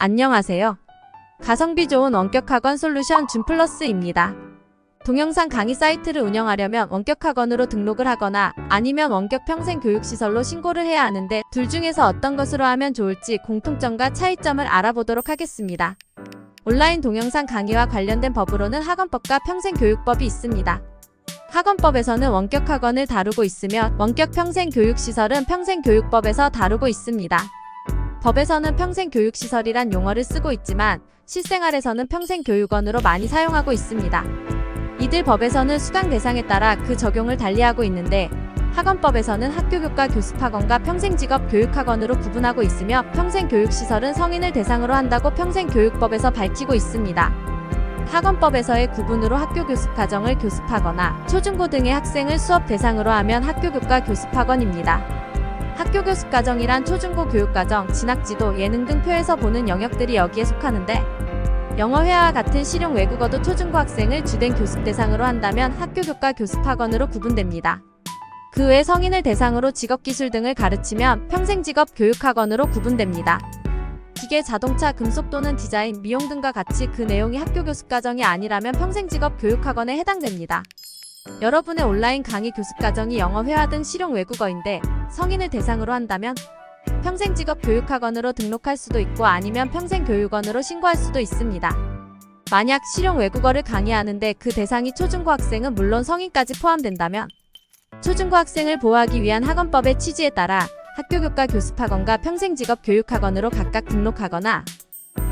안녕하세요. 가성비 좋은 원격학원 솔루션 줌플러스입니다. 동영상 강의 사이트를 운영하려면 원격학원으로 등록을 하거나 아니면 원격 평생교육시설로 신고를 해야 하는데 둘 중에서 어떤 것으로 하면 좋을지 공통점과 차이점을 알아보도록 하겠습니다. 온라인 동영상 강의와 관련된 법으로는 학원법과 평생교육법이 있습니다. 학원법에서는 원격학원을 다루고 있으며 원격 평생교육시설은 평생교육법에서 다루고 있습니다. 법에서는 평생교육시설이란 용어를 쓰고 있지만 실생활에서는 평생교육원으로 많이 사용하고 있습니다. 이들 법에서는 수강 대상에 따라 그 적용을 달리하고 있는데 학원법에서는 학교교과 교습학원과 평생직업교육학원으로 구분하고 있으며 평생교육시설은 성인을 대상으로 한다고 평생교육법에서 밝히고 있습니다. 학원법에서의 구분으로 학교교습과정을 교습하거나 초중고 등의 학생을 수업 대상으로 하면 학교교과 교습학원입니다. 학교교습과정이란 초중고 교육과정, 진학지도, 예능 등 표에서 보는 영역들이 여기에 속하는데 영어 회화와 같은 실용 외국어도 초중고 학생을 주된 교습 대상으로 한다면 학교교과 교습학원으로 구분됩니다. 그 외 성인을 대상으로 직업기술 등을 가르치면 평생직업교육학원으로 구분됩니다. 기계, 자동차, 금속 또는 디자인, 미용 등과 같이 그 내용이 학교교습과정이 아니라면 평생직업교육학원에 해당됩니다. 여러분의 온라인 강의 교습과정이 영어, 회화 등 실용 외국어인데 성인을 대상으로 한다면 평생직업교육학원으로 등록할 수도 있고 아니면 평생교육원으로 신고할 수도 있습니다. 만약 실용 외국어를 강의하는데 그 대상이 초중고 학생은 물론 성인까지 포함된다면 초중고 학생을 보호하기 위한 학원법의 취지에 따라 학교교과 교습학원과 평생직업교육학원으로 각각 등록하거나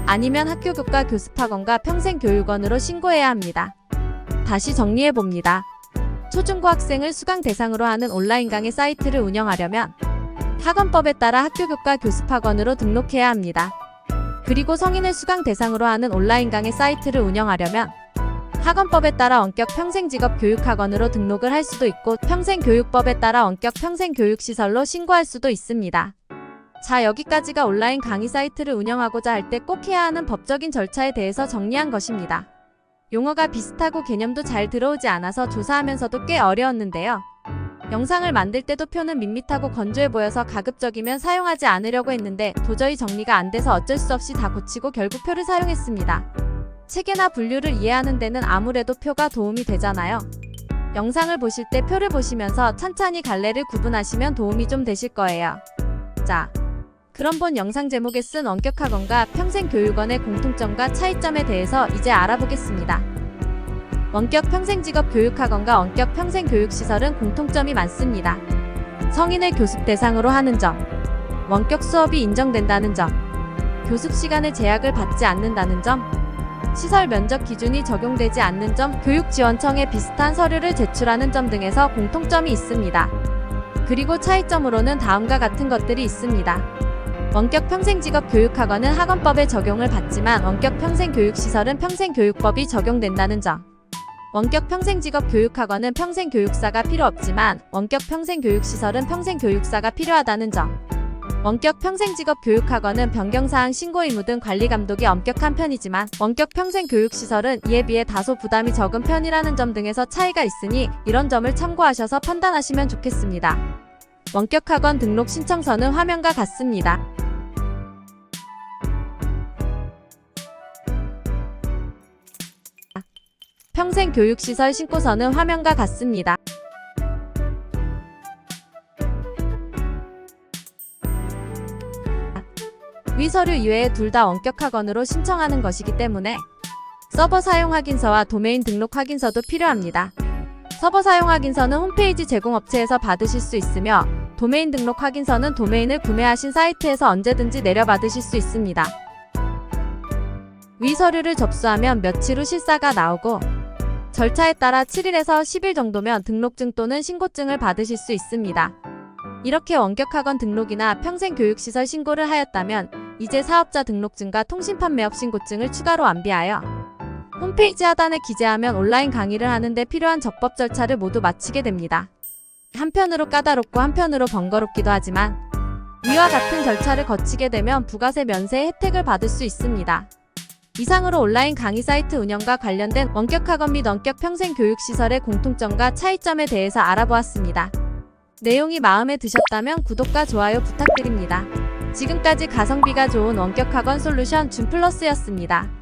아니면 학교교과 교습학원과 평생교육원으로 신고해야 합니다. 다시 정리해봅니다. 초중고 학생을 수강 대상으로 하는 온라인 강의 사이트를 운영하려면 학원법에 따라 학교교과 교습학원으로 등록해야 합니다. 그리고 성인을 수강 대상으로 하는 온라인 강의 사이트를 운영하려면 학원법에 따라 원격 평생직업교육학원으로 등록을 할 수도 있고 평생교육법에 따라 원격 평생교육시설로 신고할 수도 있습니다. 자, 여기까지가 온라인 강의 사이트를 운영하고자 할 때 꼭 해야 하는 법적인 절차에 대해서 정리한 것입니다. 용어가 비슷하고 개념도 잘 들어오지 않아서 조사하면서도 꽤 어려웠는데요. 영상을 만들 때도 표는 밋밋하고 건조해 보여서 가급적이면 사용하지 않으려고 했는데 도저히 정리가 안 돼서 어쩔 수 없이 다 고치고 결국 표를 사용했습니다. 체계나 분류를 이해하는 데는 아무래도 표가 도움이 되잖아요. 영상을 보실 때 표를 보시면서 찬찬히 갈래를 구분하시면 도움이 좀 되실 거예요. 자, 그럼 본 영상 제목에 쓴 원격학원과 평생교육원의 공통점과 차이점에 대해서 이제 알아보겠습니다. 원격 평생직업교육학원과 원격 평생교육시설은 공통점이 많습니다. 성인을 교습 대상으로 하는 점, 원격 수업이 인정된다는 점, 교습 시간의 제약을 받지 않는다는 점, 시설 면적 기준이 적용되지 않는 점, 교육지원청에 비슷한 서류를 제출하는 점 등에서 공통점이 있습니다. 그리고 차이점으로는 다음과 같은 것들이 있습니다. 원격 평생직업교육학원은 학원법의 적용을 받지만 원격 평생교육시설은 평생교육법이 적용된다는 점. 원격 평생직업교육학원은 평생교육사가 필요 없지만 원격 평생교육시설은 평생교육사가 필요하다는 점. 원격 평생직업교육학원은 변경사항 신고 의무 등 관리 감독이 엄격한 편이지만 원격 평생교육시설은 이에 비해 다소 부담이 적은 편이라는 점 등에서 차이가 있으니 이런 점을 참고하셔서 판단하시면 좋겠습니다. 원격학원 등록 신청서는 화면과 같습니다. 평생교육시설 신고서는 화면과 같습니다. 위 서류 이외에 둘 다 원격학원으로 신청하는 것이기 때문에 서버 사용 확인서와 도메인 등록 확인서도 필요합니다. 서버 사용 확인서는 홈페이지 제공업체에서 받으실 수 있으며 도메인 등록 확인서는 도메인을 구매하신 사이트에서 언제든지 내려받으실 수 있습니다. 위 서류를 접수하면 며칠 후 실사가 나오고 절차에 따라 7일에서 10일 정도면 등록증 또는 신고증을 받으실 수 있습니다. 이렇게 원격학원 등록이나 평생교육시설 신고를 하였다면 이제 사업자 등록증과 통신판매업 신고증을 추가로 완비하여 홈페이지 하단에 기재하면 온라인 강의를 하는데 필요한 적법 절차를 모두 마치게 됩니다. 한편으로 까다롭고 한편으로 번거롭기도 하지만 위와 같은 절차를 거치게 되면 부가세 면세 혜택을 받을 수 있습니다. 이상으로 온라인 강의 사이트 운영과 관련된 원격학원 및 원격 평생교육시설의 공통점과 차이점에 대해서 알아보았습니다. 내용이 마음에 드셨다면 구독과 좋아요 부탁드립니다. 지금까지 가성비가 좋은 원격학원 솔루션 줌플러스였습니다.